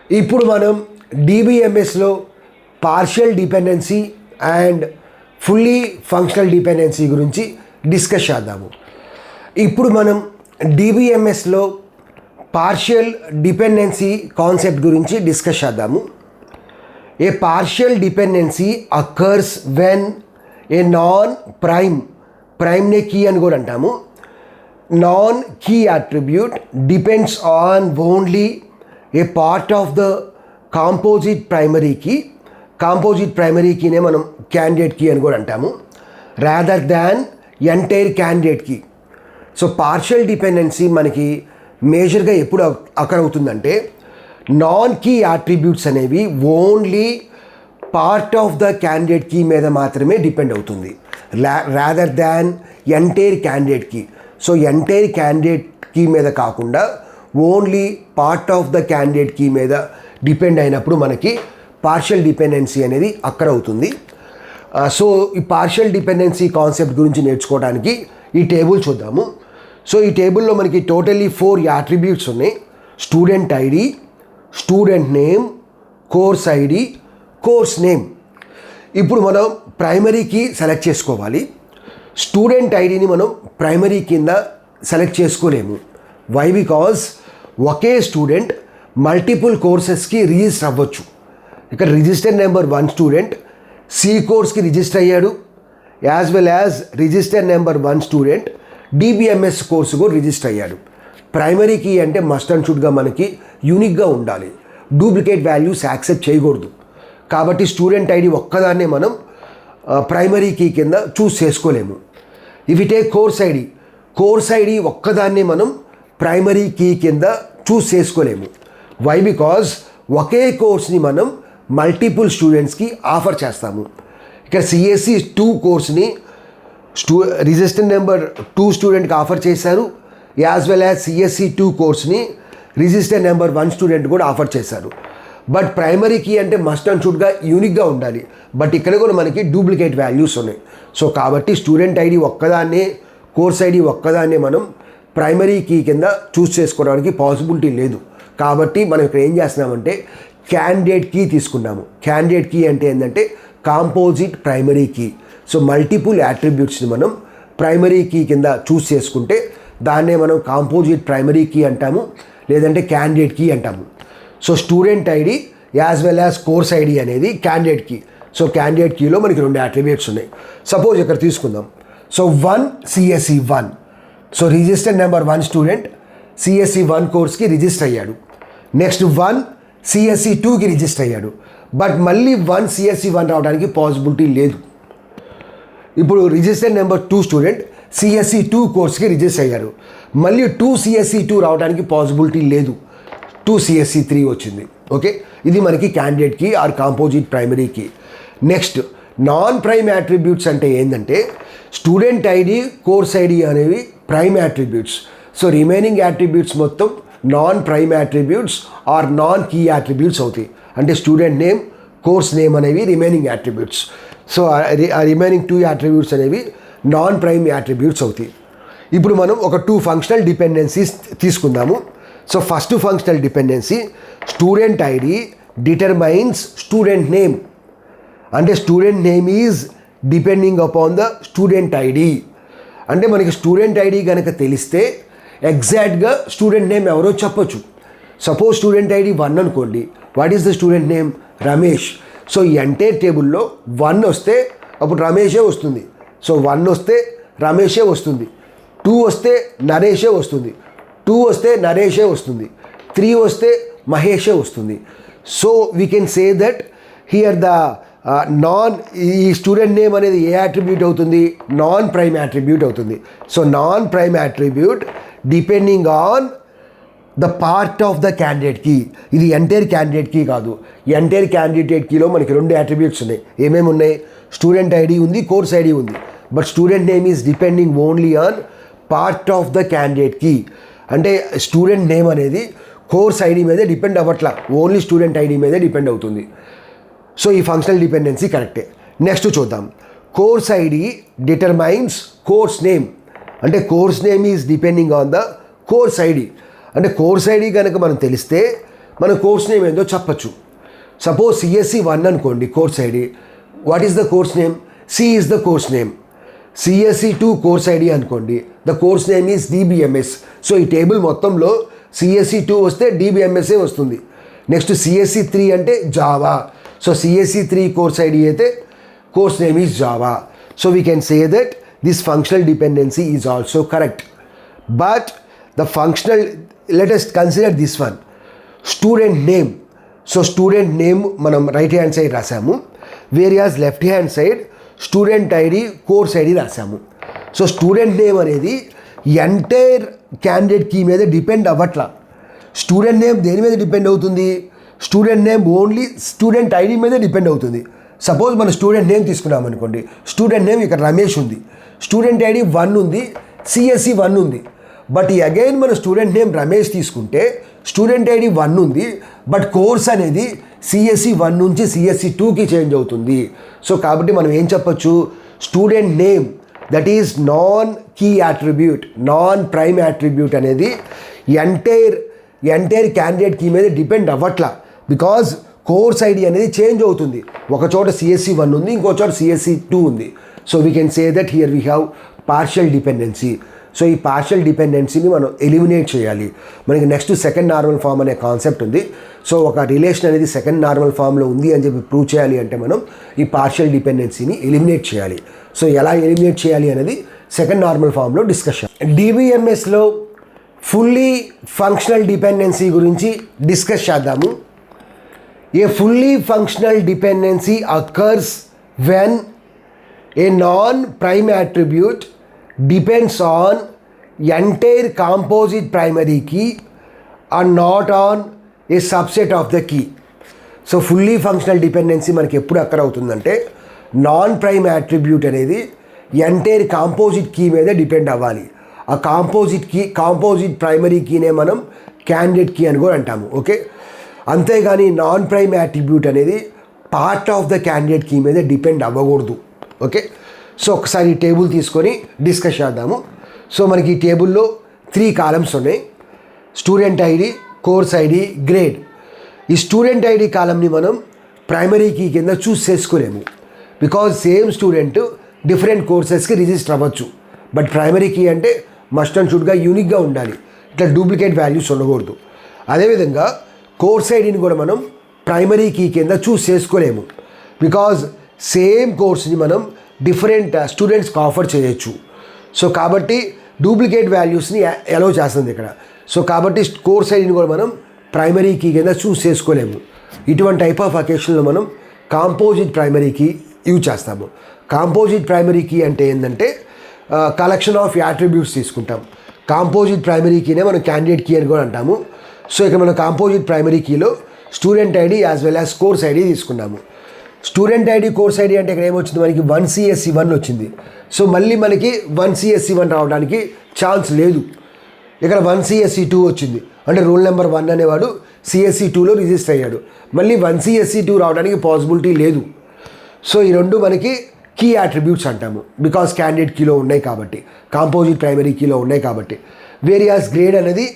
ఇప్పుడు మనం డిబిఎంఎస్లో partial dependency and fully functional dependency గురించి డిస్కస్ చేద్దాము. ఇప్పుడు మనం డిబిఎంఎస్లో పార్షియల్ డిపెండెన్సీ కాన్సెప్ట్ గురించి డిస్కస్ చేద్దాము. A partial dependency occurs when a non ప్రైమ్నే కీ అని కూడా అంటాము. Non key attribute depends on only a part of the composite primary కీనే మనం క్యాండిడేట్ కీ అని కూడా అంటాము, rather than entire candidate key. So partial dependency మనకి మేజర్గా ఎప్పుడు అకర్ అవుతుందంటే నాన్ కీ అట్రిబ్యూట్స్ అనేవి only part of the candidate key మీద మాత్రమే డిపెండ్ అవుతుంది, rather than entire candidate key. So entire candidate key మీద కాకుండా only part of the candidate key మీద డిపెండ్ అయినప్పుడు మనకి పార్షియల్ డిపెండెన్సీ అనేది అక్కర్ అవుతుంది. సో ఈ పార్షియల్ డిపెండెన్సీ కాన్సెప్ట్ గురించి నేర్చుకోవడానికి ఈ టేబుల్ చూద్దాము. సో ఈ టేబుల్లో మనకి టోటల్లీ 4 యాట్రిబ్యూట్స్ ఉన్నాయి: student ID, student name, course ID, course name. ఇప్పుడు మనం ప్రైమరీకి సెలెక్ట్ చేసుకోవాలి. స్టూడెంట్ ఐడిని మనం ప్రైమరీ కింద సెలెక్ట్ చేసుకోలేము. వై? బికాజ్ ఒకే స్టూడెంట్ మల్టిపుల్ కోర్సెస్కి రిజిస్టర్ అవ్వచ్చు. ఇక్కడ రిజిస్టర్ నెంబర్ 1 స్టూడెంట్ సి కోర్స్కి రిజిస్టర్ అయ్యాడు, as well as register number 1 student DBMS course కూడా రిజిస్టర్ అయ్యాడు. ప్రైమరీ కీ అంటే మస్ట్ అండ్ షుడ్గా మనకి యూనిక్గా ఉండాలి, డూప్లికేట్ వాల్యూస్ యాక్సెప్ట్ చేయకూడదు. కాబట్టి స్టూడెంట్ ఐడి ఒక్కదాన్నే మనం ప్రైమరీ కీ కింద చూస్ చేసుకోలేము. If it A course ID ఒక్కదాన్నే మనం ప్రైమరీ కీ కింద చూస్ చేసుకోలేము. వై? బికాజ్ ఒకే కోర్స్ని మనం మల్టిపుల్ స్టూడెంట్స్కి ఆఫర్ చేస్తాము. ఇక్కడ సిఎస్సి 2 కోర్స్ని రిజిస్టర్ నెంబర్ 2 స్టూడెంట్కి ఆఫర్ చేశారు, యాజ్ వెల్ యాజ్ సిఎస్సి 2 కోర్స్ని రిజిస్టర్ నెంబర్ 1 స్టూడెంట్ కూడా ఆఫర్ చేశారు. బట్ ప్రైమరీ కీ అంటే మస్ట్ అండ్ షుడ్గా యూనిక్గా ఉండాలి. బట్ ఇక్కడ కూడా మనకి డూప్లికేట్ వాల్యూస్ ఉన్నాయి. సో కాబట్టి స్టూడెంట్ ఐడి ఒక్కదాన్నే, కోర్స్ ఐడి ఒక్కదాన్నే మనం ప్రైమరీ కీ కింద చూస్ చేసుకోవడానికి పాసిబిలిటీ లేదు. కాబట్టి మనం ఇక్కడ ఏం చేస్తున్నామంటే క్యాండిడేట్ కీ తీసుకున్నాము. క్యాండిడేట్ కీ అంటే ఏంటంటే composite primary key. So multiple యాట్రిబ్యూట్స్ని మనం ప్రైమరీ కీ కింద చూస్ చేసుకుంటే దాన్నే మనం కాంపోజిట్ ప్రైమరీ కీ అంటాము, లేదంటే క్యాండిడేట్ కీ అంటాము. So student ID as well as course ID అనేది క్యాండిడేట్ కీ. సో క్యాండిడేట్ కీలో మనకి 2 యాట్రిబ్యూట్స్ ఉన్నాయి. సపోజ్ ఇక్కడ తీసుకుందాం. So 1 CSC 1. So register number 1 student CSC 1 కోర్స్కి రిజిస్టర్ అయ్యాడు. నెక్స్ట్ 1 సిఎస్సి 2కి రిజిస్టర్ అయ్యాడు. బట్ మళ్ళీ 1 సిఎస్సి 1 రావడానికి పాసిబిలిటీ లేదు. ఇప్పుడు రిజిస్టర్ నెంబర్ 2 స్టూడెంట్ సిఎస్సి 2 కోర్స్కి రిజిస్టర్ అయ్యారు. మళ్ళీ 2 సిఎస్సి 2 రావడానికి పాసిబిలిటీ లేదు, 2 సిఎస్సి 3 వచ్చింది. ఓకే, ఇది మనకి candidate key or composite primary key. Next non prime attributes అంటే ఏంటంటే స్టూడెంట్ ఐడి, కోర్స్ ఐడి అనేవి prime attributes. So remaining attributes మొత్తం non prime attributes or non key attributes అవుతాయి. అంటే స్టూడెంట్ నేమ్, కోర్స్ నేమ్ అనేవి remaining attributes. So ఆ remaining 2 attributes అనేవి non prime attributes అవుతాయి. ఇప్పుడు మనం ఒక 2 ఫంక్షనల్ డిపెండెన్సీస్ తీసుకుందాము. So first functional dependency student ID determines student name. అంటే student name is depending upon the student ID. అంటే మనకి స్టూడెంట్ ఐడి కనుక తెలిస్తే ఎగ్జాక్ట్గా స్టూడెంట్ నేమ్ ఎవరో చెప్పొచ్చు. సపోజ్ స్టూడెంట్ ఐడి 1 అనుకోండి, what is the student name? Ramesh. So ఈ ఎంటైర్ టేబుల్లో 1 వస్తే అప్పుడు రమేషే వస్తుంది. సో 1 వస్తే రమేషే వస్తుంది, 2 వస్తే నరేషే వస్తుంది, 2 వస్తే నరేషే వస్తుంది, 3 వస్తే మహేషే వస్తుంది. So we can say that here the ఈ స్టూడెంట్ నేమ్ అనేది ఏ యాట్రిబ్యూట్ అవుతుంది? నాన్ ప్రైమ్ యాట్రిబ్యూట్ అవుతుంది. So non prime attribute depending on the part of the candidate key. ఇది ఎంటైర్ క్యాండిడేట్ కీ కాదు. ఎంటైర్ క్యాండిడేట్ కీలో మనకి 2 యాట్రిబ్యూట్స్ ఉన్నాయి. ఏమేమి ఉన్నాయి? స్టూడెంట్ ఐడి ఉంది, కోర్స్ ఐడి ఉంది. But student name is depending only on part of the candidate key. అంటే స్టూడెంట్ నేమ్ అనేది కోర్స్ ఐడి మీదే డిపెండ్ అవ్వట్లా, ఓన్లీ స్టూడెంట్ ఐడి మీదే డిపెండ్ అవుతుంది. సో ఈ ఫంక్షనల్ డిపెండెన్సీ కరెక్టే. నెక్స్ట్ చూద్దాం. Course ID determines course name. అంటే course name is depending on the course ID. అంటే కోర్స్ ఐడి కనుక మనం తెలిస్తే మన కోర్స్ నేమ్ ఏందో చెప్పచ్చు. సపోజ్ సిఎస్సి 1 అనుకోండి course ID. What is the course name? C is the course name. CSC 2 course ID అనుకోండి, the course name is DBMS. So ఈ టేబుల్ మొత్తంలో సిఎస్సి 2 వస్తే డిబిఎంఎస్ఏ వస్తుంది. నెక్స్ట్ సిఎస్సి 3 అంటే Java. So CSC 3 course ID అయితే course name is Java. So we can say that this functional dependency is also correct. But the functional, let us consider this one, student name. So student name మనం right hand side రాసాము, whereas left hand side student ID course ID రాసాము. So student name అనేది entire candidate key మీద depend అవ్వట్లా. Student name దేని మీద depend అవుతుంది? Student name only student ID మీద డిపెండ్ అవుతుంది. సపోజ్ మనం స్టూడెంట్ నేమ్ తీసుకున్నాం అనుకోండి, స్టూడెంట్ నేమ్ ఇక్కడ రమేష్ ఉంది, స్టూడెంట్ ఐడి 1 ఉంది, సిఎస్సి 1 ఉంది. బట్ ఈ అగైన్ మన స్టూడెంట్ నేమ్ రమేష్ తీసుకుంటే స్టూడెంట్ ఐడి 1 ఉంది, బట్ కోర్స్ అనేది సిఎస్సి 1 నుంచి సిఎస్సి 2కి చేంజ్ అవుతుంది. సో కాబట్టి మనం ఏం చెప్పచ్చు? Student name that is non key attribute, non prime attribute అనేది ఎంటైర్ క్యాండిడేట్ కీ మీద డిపెండ్ అవ్వట్లా. బికాజ్ కోర్స్ ఐడి అనేది చేంజ్ అవుతుంది. ఒక చోట సిఎస్సి 1 ఉంది, ఇంకో చోట సిఎస్సి 2 ఉంది. So we can say that here we have partial dependency. So ఈ పార్షియల్ డిపెండెన్సీని మనం ఎలిమినేట్ చేయాలి. మనకి నెక్స్ట్ సెకండ్ నార్మల్ ఫామ్ అనే కాన్సెప్ట్ ఉంది. సో ఒక రిలేషన్ అనేది సెకండ్ నార్మల్ ఫామ్లో ఉంది అని చెప్పి ప్రూవ్ చేయాలి అంటే మనం ఈ పార్షియల్ డిపెండెన్సీని ఎలిమినేట్ చేయాలి. సో ఎలా ఎలిమినేట్ చేయాలి అనేది సెకండ్ నార్మల్ ఫామ్లో డిస్కషన్. డిబిఎంఎస్లో ఫుల్లీ ఫంక్షనల్ డిపెండెన్సీ గురించి డిస్కస్ చేద్దాము. ఏ fully functional dependency occurs when a non prime attribute depends on entire composite primary key and not on a subset of the key. So fully functional dependency మనకి ఎప్పుడు అక్కడ అవుతుందంటే non prime attribute అనేది entire composite key మీద depend అవ్వాలి. ఆ composite primary కీనే మనం క్యాండిడేట్ కీ అని కూడా అంటాము. ఓకే, అంతేగాని నాన్ ప్రైమ్ యాట్రిబ్యూట్ అనేది part of the candidate key మీద డిపెండ్ అవ్వకూడదు. ఓకే, సో ఒకసారి ఈ టేబుల్ తీసుకొని డిస్కస్ చేద్దాము. సో మనకి ఈ టేబుల్లో 3 కాలమ్స్ ఉన్నాయి, student ID, course ID, grade. ఈ స్టూడెంట్ ఐడి కాలమ్ని మనం ప్రైమరీ కీ కింద చూస్ చేసుకోలేము. బికాజ్ సేమ్ స్టూడెంట్ డిఫరెంట్ కోర్సెస్కి రిజిస్టర్ అవ్వచ్చు. బట్ ప్రైమరీ కీ అంటే మస్ట్ అండ్ షుడ్గా యూనిక్గా ఉండాలి, ఇట్లా డూప్లికేట్ వాల్యూస్ ఉండకూడదు. అదేవిధంగా కోర్స్ ఐడిని కూడా మనం ప్రైమరీ కీ కింద చూస్ చేసుకోలేము. బికాజ్ సేమ్ కోర్స్ని మనం డిఫరెంట్ స్టూడెంట్స్కి ఆఫర్ చేయొచ్చు. సో కాబట్టి డూప్లికేట్ వాల్యూస్ని అలౌ చేస్తుంది ఇక్కడ. సో కాబట్టి కోర్స్ ఐడిని కూడా మనం ప్రైమరీ కీ కింద చూస్ చేసుకోలేము. ఇటువంటి టైప్ ఆఫ్ అకేషన్లో మనం కాంపోజిట్ ప్రైమరీ కీ యూజ్ చేస్తాము. కాంపోజిట్ ప్రైమరీ కీ అంటే ఏంటంటే కలెక్షన్ ఆఫ్ యాట్రిబ్యూట్స్ తీసుకుంటాం. కాంపోజిట్ ప్రైమరీ కీనే మనం క్యాండిడేట్ కీ అని కూడా అంటాము. సో ఇక్కడ మనం కాంపోజిట్ ప్రైమరీ కీలో student ID as well as course ID తీసుకున్నాము. స్టూడెంట్ ఐడి, కోర్స్ ఐడి అంటే ఇక్కడ ఏమొచ్చింది, మనకి 1 CSE 1 వచ్చింది. సో మళ్ళీ మనకి 1 CSE 1 రావడానికి ఛాన్స్ లేదు. ఇక్కడ 1 CSE 2 వచ్చింది, అంటే రోల్ నెంబర్ 1 అనేవాడు CSE 2లో రిజిస్టర్ అయ్యాడు. మళ్ళీ 1 CSE 2 రావడానికి పాసిబిలిటీ లేదు. సో ఈ రెండు మనకి కీ యాట్రిబ్యూట్స్ అంటాము, బికాస్ క్యాండిడేట్ కీలో ఉన్నాయి కాబట్టి, కాంపోజిట్ ప్రైమరీ కీలో ఉన్నాయి కాబట్టి. వేరియాస్ గ్రేడ్ అనేది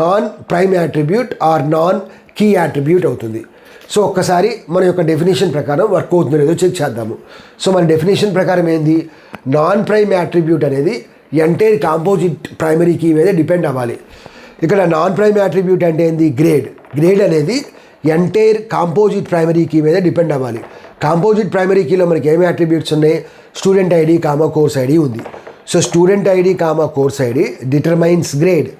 non prime attribute or non key attribute అవుతుంది. సో ఒక్కసారి మన యొక్క డెఫినేషన్ ప్రకారం వర్క్ అవుతుందో లేదో చెక్ చేద్దాము. సో మన డెఫినేషన్ ప్రకారం ఏంది, నాన్ ప్రైమ్ యాట్రిబ్యూట్ అనేది ఎంటైర్ కాంపోజిట్ ప్రైమరీ కీ మీద డిపెండ్ అవ్వాలి. ఇక్కడ నాన్ ప్రైమ్ యాట్రిబ్యూట్ అంటే ఏంది, గ్రేడ్ అనేది ఎంటైర్ కాంపోజిట్ ప్రైమరీ కీ మీద డిపెండ్ అవ్వాలి. కాంపోజిట్ ప్రైమరీ కీలో మనకి ఏమి యాట్రిబ్యూట్స్ ఉన్నాయి, student ID comma course ID ఉంది. So student ID comma course ID determines grade.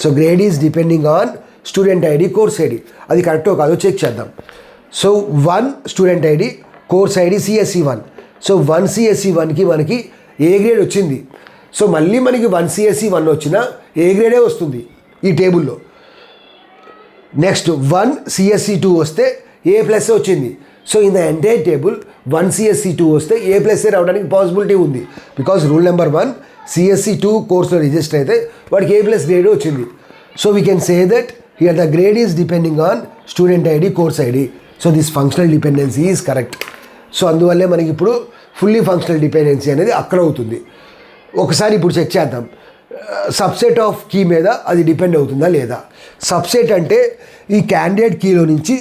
So grade is depending on student ID, course ID. అది కరెక్టో కాదో చెక్ చేద్దాం. So 1 student ID, course ID CSE 1. So 1 CSE 1కి మనకి A grade వచ్చింది. So మళ్ళీ మనకి 1 CSE 1 వచ్చినా ఏ గ్రేడే వస్తుంది ఈ టేబుల్లో. నెక్స్ట్ 1 CSE 2 వస్తే A+ వచ్చింది. So in the entire table 1 CSE 2 వస్తే A+ రావడానికి పాసిబిలిటీ ఉంది. బికాజ్ రూల్ నెంబర్ 1 CSE 2 కోర్సులో రిజిస్టర్ అయితే వాడికి A+ గ్రేడ్ వచ్చింది. So we can say that here the grade is depending on student ID, course ID. So this functional dependency is correct. So అందువల్లే మనకి ఇప్పుడు fully functional dependency అనేది అక్కడ అవుతుంది. ఒకసారి ఇప్పుడు చెక్ చేద్దాం. సబ్సెట్ ఆఫ్ కీ మీద అది డిపెండ్ అవుతుందా లేదా. సబ్సెట్ అంటే ఈ క్యాండిడేట్ కీలో నుంచి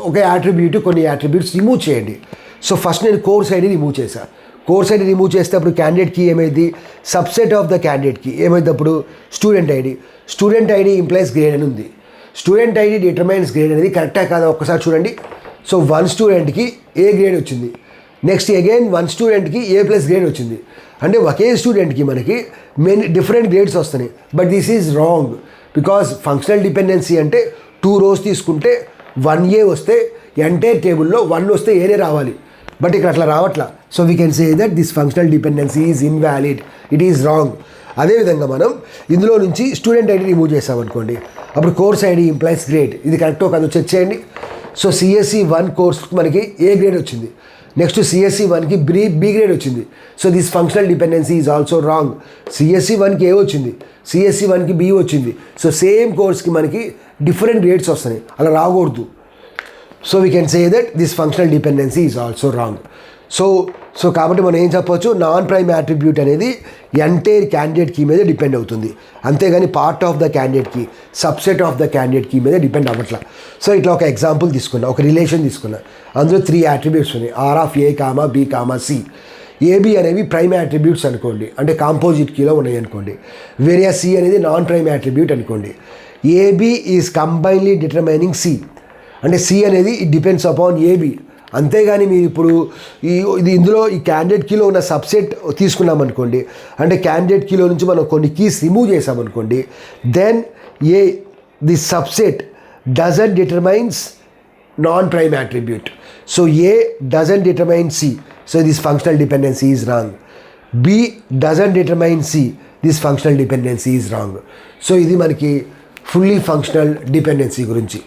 ఒక యాట్రిబ్యూట్ కొన్ని యాట్రిబ్యూట్స్ రిమూవ్ చేయండి. సో ఫస్ట్ నేను కోర్స్ ఐడి రిమూవ్ చేశాను. కోర్స్ ఐడి రిమూవ్ చేస్తే అప్పుడు క్యాండిడేట్ కీ ఏమైంది, subset of the candidate key ఏమైంది అప్పుడు student ID. Student ID implies grade అని ఉంది. స్టూడెంట్ ఐడి డిటర్మైన్స్ గ్రేడ్ అనేది కరెక్టా కాదా ఒక్కసారి చూడండి. సో 1 స్టూడెంట్కి ఏ గ్రేడ్ వచ్చింది, నెక్స్ట్ అగైన్ 1 స్టూడెంట్కి ఏ ప్లస్ గ్రేడ్ వచ్చింది. అంటే ఒకే స్టూడెంట్కి మనకి మెనీ డిఫరెంట్ గ్రేడ్స్ వస్తున్నాయి. But this is wrong because functional dependency అంటే 2 rows తీసుకుంటే 1A వస్తే ఎంటైర్ టేబుల్లో 1 వస్తే ఏనే రావాలి. బట్ ఇక్కడ అట్లా రావట్లా. So we can say that this functional dependency is invalid, it is wrong. అదేవిధంగా మనం ఇందులో నుంచి స్టూడెంట్ ఐడి రిమూవ్ చేసామనుకోండి, అప్పుడు కోర్స్ ఐడి ఇంప్లైస్ గ్రేడ్, ఇది కరెక్టో కాదో చెక్ చేయండి. సో సిఎస్సి 1 కోర్స్కి మనకి ఏ గ్రేడ్ వచ్చింది, నెక్స్ట్ సిఎస్సి 1కి బి గ్రేడ్ వచ్చింది. So this functional dependency is also wrong. CSC 1కి ఏ వచ్చింది, సిఎస్సి 1కి బి వచ్చింది. సో సేమ్ కోర్స్కి మనకి డిఫరెంట్ గ్రేడ్స్ వస్తున్నాయి, అలా రాకూడదు. So we can say that this functional dependency is also wrong. So కాబట్టి మనం ఏం చెప్పొచ్చు, నాన్ ప్రైమ్ యాట్రిబ్యూట్ అనేది ఎంటైర్ క్యాండిడేట్ కీ మీద డిపెండ్ అవుతుంది, అంతేగాని part of the candidate key, subset of the candidate key మీద డిపెండ్ అవ్వట్లా. సో ఇట్లా ఒక ఎగ్జాంపుల్ తీసుకున్నా, ఒక రిలేషన్ తీసుకున్నా, అందులో 3 యాట్రిబ్యూట్స్ ఉన్నాయి, R of A comma B comma C. AB అనేవి ప్రైమ్ యాట్రిబ్యూట్స్ అనుకోండి, అంటే కాంపోజిట్ కీలో ఉన్నాయి అనుకోండి. వేరే సి అనేది నాన్ ప్రైమ్ యాట్రిబ్యూట్ అనుకోండి. AB is combinedly determining C, అంటే సి అనేది ఇట్ డిపెండ్స్ అపాన్ ఏబి. అంతేగాని మీరు ఇప్పుడు ఇందులో ఈ క్యాండిడేట్ కీలో ఉన్న సబ్సెట్ తీసుకున్నామనుకోండి, అంటే క్యాండిడేట్ కీలో నుంచి మనం కొన్ని కీస్ రిమూవ్ చేసామనుకోండి, then the subset doesn't determines non prime attribute. So A doesn't determine C, so this functional dependency is wrong. B doesn't determine C, this functional dependency is wrong. So ఇది మనకి fully functional dependency గురించి.